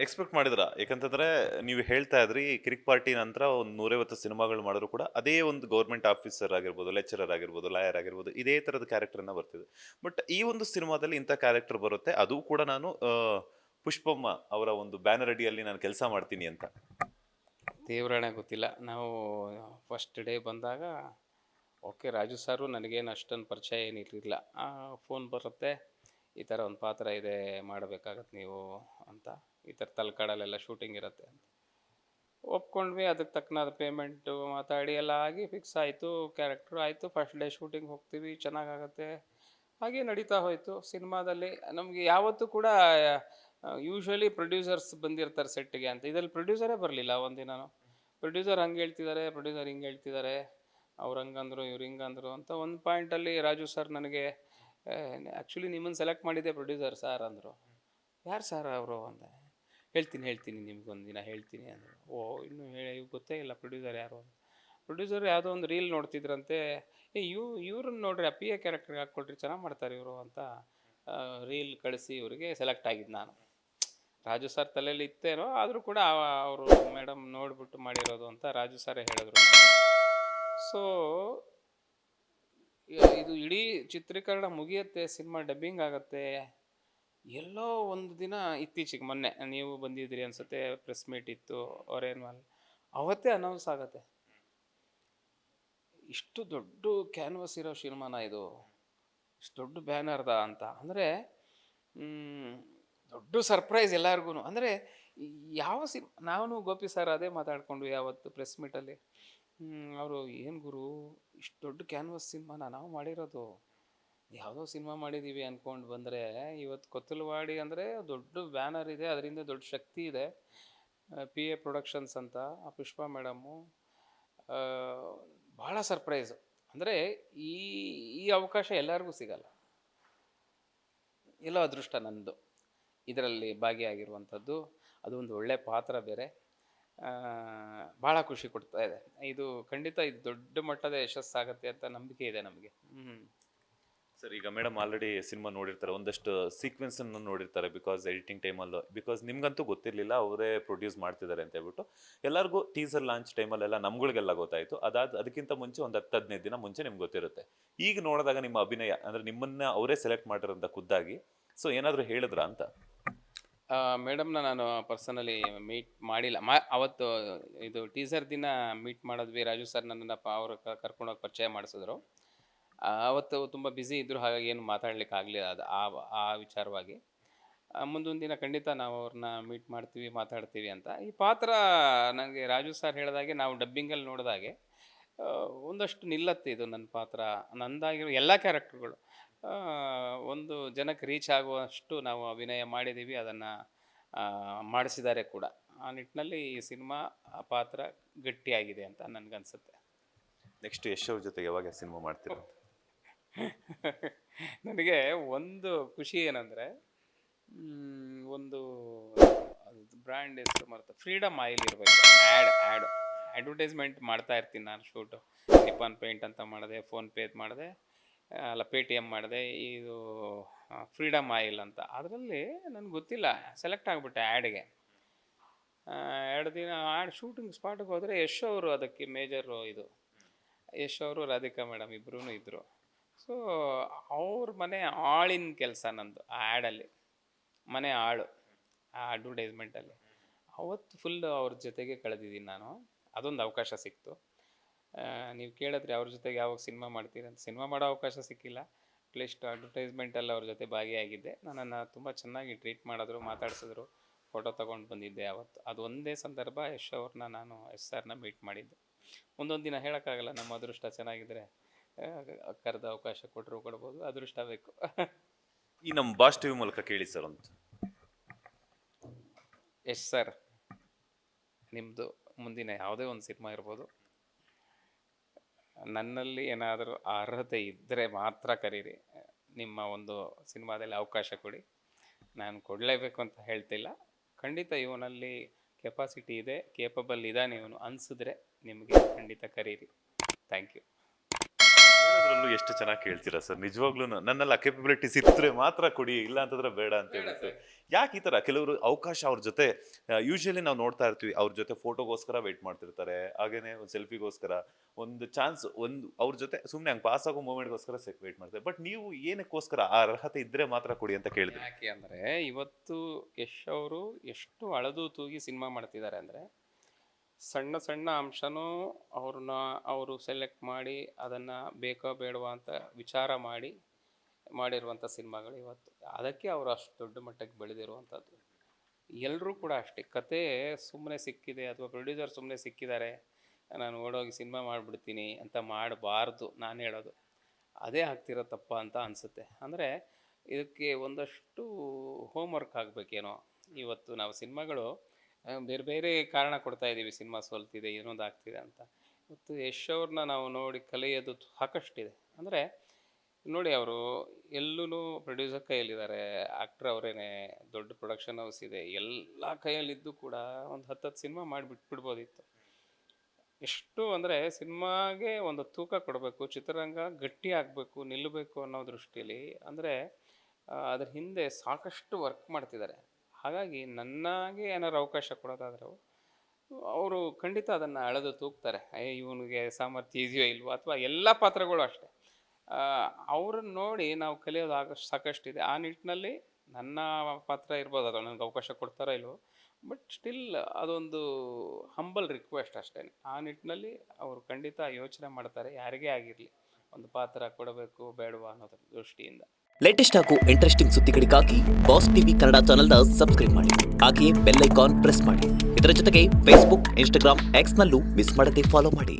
Expect ಮಾಡಿದ್ರ? ಯಾಕಂತಂದ್ರೆ ನೀವು ಹೇಳ್ತಾ ಇದ್ರಿ ಕಿರಿಕ್ ಪಾರ್ಟಿ ನಂತರ ಒಂದು 150 ಸಿನಿಮಾಗಳು ಮಾಡಿದ್ರು ಕೂಡ ಅದೇ ಒಂದು ಗವರ್ಮೆಂಟ್ ಆಫೀಸರ್ ಆಗಿರ್ಬೋದು, ಲೆಕ್ಚರರ್ ಆಗಿರ್ಬೋದು, ಲಾಯರ್ ಆಗಿರ್ಬೋದು, ಇದೇ ತರದ ಕ್ಯಾರೆಕ್ಟರ್ನ ಬರ್ತಿದೆ. ಬಟ್ ಈ ಒಂದು ಸಿನಿಮಾದಲ್ಲಿ ಇಂಥ ಕ್ಯಾರೆಕ್ಟರ್ ಬರುತ್ತೆ, ಅದು ಕೂಡ ನಾನು ಪುಷ್ಪಮ್ಮ ಅವರ ಒಂದು ಬ್ಯಾನರ್ ಅಡಿಯಲ್ಲಿ ನಾನು ಕೆಲಸ ಮಾಡ್ತೀನಿ ಅಂತ. ದೇವರಾಣೆ ಗೊತ್ತಿಲ್ಲ. ನಾವು ಫಸ್ಟ್ ಡೇ ಬಂದಾಗ ಓಕೆ, ರಾಜು ಸಾರು ನನಗೇನು ಅಷ್ಟೊಂದು ಪರಿಚಯ ಏನಿರಲಿಲ್ಲ. ಫೋನ್ ಬರುತ್ತೆ, ಈ ಥರ ಒಂದು ಪಾತ್ರ ಇದೆ, ಮಾಡಬೇಕಾಗತ್ತೆ ನೀವು ಅಂತ. ಈ ಥರ ತಲಕಾಡಲ್ಲೆಲ್ಲ ಶೂಟಿಂಗ್ ಇರುತ್ತೆ ಅಂತ ಒಪ್ಕೊಂಡ್ವಿ. ಅದಕ್ಕೆ ತಕ್ಕನಾದ ಪೇಮೆಂಟು ಮಾತಾಡಿ ಎಲ್ಲ ಆಗಿ ಫಿಕ್ಸ್ ಆಯಿತು. ಕ್ಯಾರೆಕ್ಟ್ರು ಆಯಿತು. ಫಸ್ಟ್ ಡೇ ಶೂಟಿಂಗ್ ಹೋಗ್ತೀವಿ, ಚೆನ್ನಾಗಾಗತ್ತೆ. ಹಾಗೆ ನಡೀತಾ ಹೋಯಿತು. ಸಿನಿಮಾದಲ್ಲಿ ನಮಗೆ ಯಾವತ್ತೂ ಕೂಡ ಯೂಶ್ವಲಿ ಪ್ರೊಡ್ಯೂಸರ್ಸ್ ಬಂದಿರ್ತಾರೆ ಸೆಟ್ಟಿಗೆ ಅಂತ. ಇದರಲ್ಲಿ ಪ್ರೊಡ್ಯೂಸರೇ ಬರಲಿಲ್ಲ ಒಂದಿನೂ. ಪ್ರೊಡ್ಯೂಸರ್ ಹಂಗೆ ಹೇಳ್ತಿದ್ದಾರೆ, ಪ್ರೊಡ್ಯೂಸರ್ ಹಿಂಗೆ ಹೇಳ್ತಿದ್ದಾರೆ, ಅವ್ರು ಹಂಗಂದರು ಇವ್ರು ಹಿಂಗಂದರು ಅಂತ. ಒಂದು ಪಾಯಿಂಟಲ್ಲಿ ರಾಜು ಸರ್ ನನಗೆ ಆ್ಯಕ್ಚುಲಿ ನಿಮ್ಮನ್ನು ಸೆಲೆಕ್ಟ್ ಮಾಡಿದ್ದೆ ಪ್ರೊಡ್ಯೂಸರ್ ಸರ್ ಅಂದರು. ಯಾರು ಸರ್ ಅವರು ಅಂದೆ. ಹೇಳ್ತೀನಿ ನಿಮ್ಗೊಂದು ದಿನ ಹೇಳ್ತೀನಿ ಅಂದರು. ಓ, ಇನ್ನೂ ಹೇಳಿ ಗೊತ್ತೇ ಇಲ್ಲ ಪ್ರೊಡ್ಯೂಸರ್ ಯಾರು ಅಂತ. ಪ್ರೊಡ್ಯೂಸರ್ ಯಾವುದೋ ಒಂದು ರೀಲ್ ನೋಡ್ತಿದ್ರಂತೆ. ಇವ್ರನ್ನ ನೋಡ್ರಿ, ಪಿ ಎ ಕ್ಯಾರೆಕ್ಟರ್ಗೆ ಹಾಕ್ಕೊಳ್ರಿ, ಚೆನ್ನಾಗಿ ಮಾಡ್ತಾರೆ ಇವರು ಅಂತ ರೀಲ್ ಕಳಿಸಿ ಇವರಿಗೆ ಸೆಲೆಕ್ಟ್ ಆಗಿದ್ದು ನಾನು. ರಾಜು ಸರ್ ತಲೆಯಲ್ಲಿ ಇತ್ತೇನೋ, ಆದರೂ ಕೂಡ ಅವರು ಮೇಡಮ್ ನೋಡಿಬಿಟ್ಟು ಮಾಡಿರೋದು ಅಂತ ರಾಜು ಸರೇ ಹೇಳಿದ್ರು. ಸೊ ಇದು ಇಡೀ ಚಿತ್ರೀಕರಣ ಮುಗಿಯುತ್ತೆ, ಸಿನಿಮಾ ಡಬ್ಬಿಂಗ್ ಆಗುತ್ತೆ. ಎಲ್ಲೋ ಒಂದು ದಿನ ಇತ್ತೀಚೆಗೆ ಮೊನ್ನೆ ನೀವು ಬಂದಿದ್ದೀರಿ ಅನ್ಸುತ್ತೆ, ಪ್ರೆಸ್ ಮೀಟ್ ಇತ್ತು ಅವ್ರೇನು ಅವತ್ತೇ ಅನೌನ್ಸ್ ಆಗುತ್ತೆ, ಇಷ್ಟು ದೊಡ್ಡ ಕ್ಯಾನ್ವಸ್ ಇರೋ ಸಿನಿಮಾನ ಇದು, ಇಷ್ಟು ದೊಡ್ಡ ಬ್ಯಾನರ್ದ ಅಂತ. ಅಂದರೆ ದೊಡ್ಡ ಸರ್ಪ್ರೈಸ್ ಎಲ್ಲರಿಗೂ. ಅಂದರೆ ಯಾವ ನಾವು ಗೋಪಿ ಸರ್ ಅದೇ ಮಾತಾಡ್ಕೊಂಡ್ವಿ ಯಾವತ್ತು ಪ್ರೆಸ್ ಮೀಟಲ್ಲಿ. ಅವರು ಏನು ಗುರು, ಇಷ್ಟು ದೊಡ್ಡ ಕ್ಯಾನ್ವಸ್ ಸಿನಿಮಾನ ನಾವು ಮಾಡಿರೋದು, ಯಾವುದೋ ಸಿನಿಮಾ ಮಾಡಿದ್ದೀವಿ ಅಂದ್ಕೊಂಡು ಬಂದರೆ ಇವತ್ತು ಕೊತ್ತಲವಾಡಿ ಅಂದರೆ ದೊಡ್ಡ ಬ್ಯಾನರ್ ಇದೆ, ಅದರಿಂದ ದೊಡ್ಡ ಶಕ್ತಿ ಇದೆ. ಪಿ ಎ ಪ್ರೊಡಕ್ಷನ್ಸ್ ಅಂತ ಆ ಪುಷ್ಪಾ ಮೇಡಮ್ಮು ಭಾಳ ಸರ್ಪ್ರೈಸು. ಅಂದರೆ ಈ ಈ ಅವಕಾಶ ಎಲ್ಲರಿಗೂ ಸಿಗಲ್ಲ. ಎಲ್ಲೋ ಅದೃಷ್ಟ ನನ್ನದು ಇದರಲ್ಲಿ ಭಾಗಿಯಾಗಿರುವಂಥದ್ದು. ಅದು ಒಂದು ಒಳ್ಳೆಯ ಪಾತ್ರ ಬೇರೆ. ಭಾಳ ಖುಷಿ ಕೊಡ್ತಾ ಇದೆ. ಇದು ಖಂಡಿತ ಇದು ದೊಡ್ಡ ಮಟ್ಟದ ಯಶಸ್ಸಾಗತ್ತೆ ಅಂತ ನಂಬಿಕೆ ಇದೆ ನಮಗೆ. ಸರ್, ಈಗ ಮೇಡಮ್ ಆಲ್ರೆಡಿ ಸಿನಿಮಾ ನೋಡಿರ್ತಾರೆ, ಒಂದಷ್ಟು ಸೀಕ್ವೆನ್ಸ್ ಅನ್ನು ನೋಡಿರ್ತಾರೆ, ಬಿಕಾಸ್ ಎಡಿಟಿಂಗ್ ಟೈಮಲ್ಲೂ, ಬಿಕಾಸ್ ನಿಮ್ಗಂತೂ ಗೊತ್ತಿರಲಿಲ್ಲ ಅವರೇ ಪ್ರೊಡ್ಯೂಸ್ ಮಾಡ್ತಿದ್ದಾರೆ ಅಂತ ಹೇಳ್ಬಿಟ್ಟು. ಎಲ್ಲರಿಗೂ ಟೀಸರ್ ಲಾಂಚ್ ಟೈಮಲ್ಲೆಲ್ಲ ನಮ್ಗಳಿಗೆಲ್ಲ ಗೊತ್ತಾಯಿತು. ಅದಕ್ಕಿಂತ ಮುಂಚೆ ಒಂದು 10-15 ದಿನ ಮುಂಚೆ ನಿಮ್ಗೆ ಗೊತ್ತಿರುತ್ತೆ. ಈಗ ನೋಡಿದಾಗ ನಿಮ್ಮ ಅಭಿನಯ ಅಂದರೆ ನಿಮ್ಮನ್ನ ಅವರೇ ಸೆಲೆಕ್ಟ್ ಮಾಡಿರೋಂಥ ಖುದ್ದಾಗಿ, ಸೊ ಏನಾದರೂ ಹೇಳಿದ್ರಾ ಅಂತ? ಮೇಡಮ್ನ ನಾನು ಪರ್ಸನಲಿ ಮೀಟ್ ಮಾಡಿಲ್ಲ. ಅವತ್ತು ಇದು ಟೀಸರ್ ದಿನ ಮೀಟ್ ಮಾಡಿದ್ವಿ. ರಾಜು ಸರ್ ನನ್ನನ್ನು ಅವರು ಕರ್ಕೊಂಡೋಗಿ ಪರಿಚಯ ಮಾಡಿಸಿದ್ರು. ಅವತ್ತು ತುಂಬ ಬ್ಯುಸಿ ಇದ್ದರು, ಹಾಗಾಗಿ ಏನು ಮಾತಾಡ್ಲಿಕ್ಕೆ ಆಗಲಿಲ್ಲ ಅದು ಆ ವಿಚಾರವಾಗಿ. ಮುಂದೊಂದು ದಿನ ಖಂಡಿತ ನಾವು ಅವ್ರನ್ನ ಮೀಟ್ ಮಾಡ್ತೀವಿ, ಮಾತಾಡ್ತೀವಿ ಅಂತ. ಈ ಪಾತ್ರ ನನಗೆ ರಾಜು ಸರ್ ಹೇಳಿದಾಗೆ, ನಾವು ಡಬ್ಬಿಂಗಲ್ಲಿ ನೋಡಿದಾಗೆ ಒಂದಷ್ಟು ನಿಲ್ಲತ್ತೆ ಇದು ನನ್ನ ಪಾತ್ರ. ನಂದಾಗಿರೋ ಎಲ್ಲ ಕ್ಯಾರೆಕ್ಟರ್ಗಳು ಒಂದು ಜನಕ್ಕೆ ರೀಚ್ ಆಗುವಷ್ಟು ನಾವು ಅಭಿನಯ ಮಾಡಿದ್ದೀವಿ, ಅದನ್ನು ಮಾಡಿಸಿದ್ದಾರೆ ಕೂಡ. ಆ ನಿಟ್ಟಿನಲ್ಲಿ ಈ ಸಿನಿಮಾ ಪಾತ್ರ ಗಟ್ಟಿಯಾಗಿದೆ ಅಂತ ನನಗನ್ಸುತ್ತೆ. ನೆಕ್ಸ್ಟ್ ಯಶ್ ಅವ್ರ ಜೊತೆಗೆ ಯಾವಾಗ ಸಿನಿಮಾ ಮಾಡ್ತೀರಾ? ನನಗೆ ಒಂದು ಖುಷಿ ಏನಂದರೆ, ಒಂದು ಬ್ರ್ಯಾಂಡ್ ಹೆಸರು ಮರೆತು, ಫ್ರೀಡಮ್ ಆಯಿಲ್ ಇರಬೇಕು. ಅಡ್ವರ್ಟೈಸ್ಮೆಂಟ್ ಮಾಡ್ತಾ ಇರ್ತೀನಿ ನಾನು. ಶೂಟು ನಿಪಾನ್ ಪೇಂಟ್ ಅಂತ ಮಾಡಿದೆ, ಫೋನ್ಪೇ ಮಾಡಿದೆ, ಅಲ್ಲ ಪೇಟಿಎಮ್ ಮಾಡಿದೆ, ಇದು ಫ್ರೀಡಮ್ ಆಯಿಲ್ ಅಂತ. ಅದರಲ್ಲಿ ನನಗೆ ಗೊತ್ತಿಲ್ಲ, ಸೆಲೆಕ್ಟ್ ಆಗಿಬಿಟ್ಟೆ ಆ್ಯಡ್ಗೆ. 2 ದಿನ ಆ್ಯಡ್ ಶೂಟಿಂಗ್ ಸ್ಪಾಟಿಗೆ ಹೋದರೆ ಯಶ್ ಅವರು ಅದಕ್ಕೆ ಮೇಜರು. ಇದು ಯಶ್ ಅವರು, ರಾಧಿಕಾ ಮೇಡಮ್ ಇಬ್ಬರೂ ಇದ್ದರು. ಸೊ ಅವ್ರ ಮನೆ ಆಳಿನ ಕೆಲಸ ನಂದು ಆ ಆ್ಯಡಲ್ಲಿ, ಮನೆ ಆಳು ಆ ಅಡ್ವರ್ಟೈಸ್ಮೆಂಟಲ್ಲಿ. ಅವತ್ತು ಫುಲ್ ಅವ್ರ ಜೊತೆಗೆ ಕಳೆದಿದ್ದೀನಿ ನಾನು. ಅದೊಂದು ಅವಕಾಶ ಸಿಕ್ತು. ನೀವು ಕೇಳಿದ್ರೆ ಅವ್ರ ಜೊತೆಗೆ ಯಾವಾಗ ಸಿನಿಮಾ ಮಾಡ್ತೀರಿ ಅಂತ. ಸಿನಿಮಾ ಮಾಡೋ ಅವಕಾಶ ಸಿಕ್ಕಿಲ್ಲ, ಅಟ್ಲೀಸ್ಟ್ ಅಡ್ವರ್ಟೈಸ್ಮೆಂಟಲ್ಲಿ ಅವ್ರ ಜೊತೆ ಭಾಗಿಯಾಗಿದ್ದೆ. ನನ್ನನ್ನು ತುಂಬ ಚೆನ್ನಾಗಿ ಟ್ರೀಟ್ ಮಾಡಿದ್ರು, ಮಾತಾಡಿಸಿದ್ರು, ಫೋಟೋ ತೊಗೊಂಡು ಬಂದಿದ್ದೆ ಅವತ್ತು. ಅದು ಒಂದೇ ಸಂದರ್ಭ ಯಶ್ ಅವ್ರನ್ನ ನಾನು ಯಶ್ ಸರ್ನ ಮೀಟ್ ಮಾಡಿದ್ದೆ. ಒಂದೊಂದು ದಿನ ಹೇಳೋಕ್ಕಾಗಲ್ಲ, ನಮ್ಮ ಅದೃಷ್ಟ ಚೆನ್ನಾಗಿದ್ದರೆ ಕರೆದ ಅವಕಾಶ ಕೊಟ್ಟರು ಕೊಡ್ಬೋದು, ಅದೃಷ್ಟ ಬೇಕು. ಈ ನಮ್ಮ ಬಾಸ್ ಟಿವಿ ಮೂಲಕ ಕೇಳಿ ಸರ್ ಅಂತ. ಎಸ್ ಸರ್, ನಿಮ್ಮದು ಮುಂದಿನ ಯಾವುದೇ ಒಂದು ಸಿನಿಮಾ ಇರ್ಬೋದು, ನನ್ನಲ್ಲಿ ಏನಾದರೂ ಅರ್ಹತೆ ಇದ್ದರೆ ಮಾತ್ರ ಕರೀರಿ. ನಿಮ್ಮ ಒಂದು ಸಿನಿಮಾದಲ್ಲಿ ಅವಕಾಶ ಕೊಡಿ. ನಾನು ಕೊಡಲೇಬೇಕು ಅಂತ ಹೇಳ್ತಿಲ್ಲ, ಖಂಡಿತ ಇವನಲ್ಲಿ ಕೆಪಾಸಿಟಿ ಇದೆ, ಕೇಪಬಲ್ ಇದ್ದಾನೆ ಇವನು ಅನಿಸಿದ್ರೆ ನಿಮಗೆ ಖಂಡಿತ ಕರೀರಿ. Thank you. ಎಲ್ಲದರಲ್ಲೂ ಎಷ್ಟು ಚೆನ್ನಾಗಿ ಕೇಳ್ತೀರಾ ಸರ್, ನಿಜವಾಗ್ಲೂ ನನ್ನೆಲ್ಲ ಕೇಪಬಿಲಿಟೀಸ್ ಇದ್ರೆ ಮಾತ್ರ ಕೊಡಿ, ಇಲ್ಲ ಅಂತಂದ್ರೆ ಬೇಡ ಅಂತ ಹೇಳ್ಬಿಟ್ಟು. ಯಾಕೆ ಈ ತರ ಕೆಲವರು ಅವಕಾಶ ಅವ್ರ ಜೊತೆ ಯೂಶಲಿ ನಾವು ನೋಡ್ತಾ ಇರ್ತೀವಿ, ಅವ್ರ ಜೊತೆ ಫೋಟೋಗೋಸ್ಕರ ವೇಟ್ ಮಾಡ್ತಿರ್ತಾರೆ, ಹಾಗೇನೆ ಒಂದು ಸೆಲ್ಫಿಗೋಸ್ಕರ ಒಂದು ಚಾನ್ಸ್, ಒಂದು ಅವ್ರ ಜೊತೆ ಸುಮ್ಮನೆ ಹಂಗೆ ಪಾಸ್ ಆಗೋ ಮೂಮೆಂಟ್ಗೋಸ್ಕರ ವೇಟ್ ಮಾಡ್ತಾರೆ. ಬಟ್ ನೀವು ಏನಕ್ಕೋಸ್ಕರ ಆ ಅರ್ಹತೆ ಇದ್ರೆ ಮಾತ್ರ ಕೊಡಿ ಅಂತ ಕೇಳಿದ್ರಿ? ಯಾಕೆ ಅಂದರೆ ಇವತ್ತು ಯಶ್ ಅವರು ಎಷ್ಟು ಅಳದು ತೂಗಿ ಸಿನಿಮಾ ಮಾಡ್ತಿದ್ದಾರೆ ಅಂದರೆ, ಸಣ್ಣ ಸಣ್ಣ ಅಂಶನೂ ಅವರು ಸೆಲೆಕ್ಟ್ ಮಾಡಿ ಅದನ್ನು ಬೇಕೋ ಬೇಡವಾ ಅಂತ ವಿಚಾರ ಮಾಡಿರುವಂಥ ಸಿನಿಮಾಗಳು ಇವತ್ತು. ಅದಕ್ಕೆ ಅವರು ಅಷ್ಟು ದೊಡ್ಡ ಮಟ್ಟಕ್ಕೆ ಬೆಳೆದಿರುವಂಥದ್ದು. ಎಲ್ಲರೂ ಕೂಡ ಅಷ್ಟೇ, ಕತೆ ಸುಮ್ಮನೆ ಸಿಕ್ಕಿದೆ ಅಥವಾ ಪ್ರೊಡ್ಯೂಸರ್ ಸುಮ್ಮನೆ ಸಿಕ್ಕಿದ್ದಾರೆ, ನಾನು ಓಡೋಗಿ ಸಿನಿಮಾ ಮಾಡಿಬಿಡ್ತೀನಿ ಅಂತ ಮಾಡಬಾರ್ದು. ನಾನು ಹೇಳೋದು ಅದೇ ಆಗ್ತಿರೋ ತಪ್ಪ ಅಂತ ಅನಿಸುತ್ತೆ. ಅಂದರೆ ಇದಕ್ಕೆ ಒಂದಷ್ಟು ಹೋಮ್ವರ್ಕ್ ಆಗಬೇಕೇನೋ. ಇವತ್ತು ನಾವು ಸಿನಿಮಾಗಳು ಬೇರೆ ಬೇರೆ ಕಾರಣ ಕೊಡ್ತಾ ಇದ್ದೀವಿ, ಸಿನಿಮಾ ಸೋಲ್ತಿದೆ, ಏನೊಂದು ಆಗ್ತಿದೆ ಅಂತ. ಇವತ್ತು ಯಶ್ ಅವ್ರನ್ನ ನಾವು ನೋಡಿ ಕಲಿಯೋದು ಸಾಕಷ್ಟಿದೆ. ಅಂದರೆ ನೋಡಿ, ಅವರು ಎಲ್ಲೂ ಪ್ರೊಡ್ಯೂಸರ್ ಕೈಯಲ್ಲಿದ್ದಾರೆ, ಆ್ಯಕ್ಟ್ರ್ ಅವರೇನೆ, ದೊಡ್ಡ ಪ್ರೊಡಕ್ಷನ್ ಹೌಸ್ ಇದೆ, ಎಲ್ಲ ಕೈಯಲ್ಲಿದ್ದು ಕೂಡ ಒಂದು 10 ಸಿನಿಮಾ ಮಾಡಿಬಿಟ್ಬಿಡ್ಬೋದಿತ್ತು. ಎಷ್ಟು ಅಂದರೆ ಸಿನಿಮಾಗೆ ಒಂದು ತೂಕ ಕೊಡಬೇಕು, ಚಿತ್ರರಂಗ ಗಟ್ಟಿ ಆಗಬೇಕು, ನಿಲ್ಲಬೇಕು ಅನ್ನೋ ದೃಷ್ಟಿಯಲ್ಲಿ ಅಂದರೆ ಅದ್ರ ಹಿಂದೆ ಸಾಕಷ್ಟು ವರ್ಕ್ ಮಾಡ್ತಿದ್ದಾರೆ. ಹಾಗಾಗಿ ನನಗೆ ಏನಾರು ಅವಕಾಶ ಕೊಡೋದಾದ್ರೆ ಅವರು ಖಂಡಿತ ಅದನ್ನು ಅಳೆದು ತೂಗ್ತಾರೆ. ಇವನಿಗೆ ಸಾಮರ್ಥ್ಯ ಇದೆಯೋ ಇಲ್ವೋ, ಅಥವಾ ಎಲ್ಲ ಪಾತ್ರಗಳು ಅಷ್ಟೇ. ಅವ್ರನ್ನ ನೋಡಿ ನಾವು ಕಲಿಯೋದು ಸಾಕಷ್ಟಿದೆ. ಆ ನಿಟ್ಟಿನಲ್ಲಿ ನನ್ನ ಪಾತ್ರ ಇರ್ಬೋದು, ಅದು ನನಗೆ ಅವಕಾಶ ಕೊಡ್ತಾರೋ ಇಲ್ವೋ, ಬಟ್ ಸ್ಟಿಲ್ ಅದೊಂದು ಹಂಬಲ್ ರಿಕ್ವೆಸ್ಟ್ ಅಷ್ಟೇ. ಆ ನಿಟ್ಟಿನಲ್ಲಿ ಅವರು ಖಂಡಿತ ಯೋಚನೆ ಮಾಡ್ತಾರೆ, ಯಾರಿಗೇ ಆಗಿರಲಿ ಒಂದು ಪಾತ್ರ ಕೊಡಬೇಕು ಬೇಡವಾ ಅನ್ನೋದ್ರ ದೃಷ್ಟಿಯಿಂದ. ಲೇಟೆಸ್ಟ್ ಹಾಗೂ ಇಂಟ್ರೆಸ್ಟಿಂಗ್ ಸುದ್ದಿಗಳಿಗಾಗಿ ಬಾಸ್ ಟಿವಿ ಕನ್ನಡ ಚಾನೆಲ್ನ ಸಬ್ಸ್ಕ್ರೈಬ್ ಮಾಡಿ. ಹಾಗೆಯೇ ಬೆಲ್ ಐಕಾನ್ ಪ್ರೆಸ್ ಮಾಡಿ. ಇದರ ಜೊತೆಗೆ ಫೇಸ್ಬುಕ್, ಇನ್ಸ್ಟಾಗ್ರಾಮ್, ಎಕ್ಸ್ನಲ್ಲೂ ಮಿಸ್ ಮಾಡದೆ ಫಾಲೋ ಮಾಡಿ.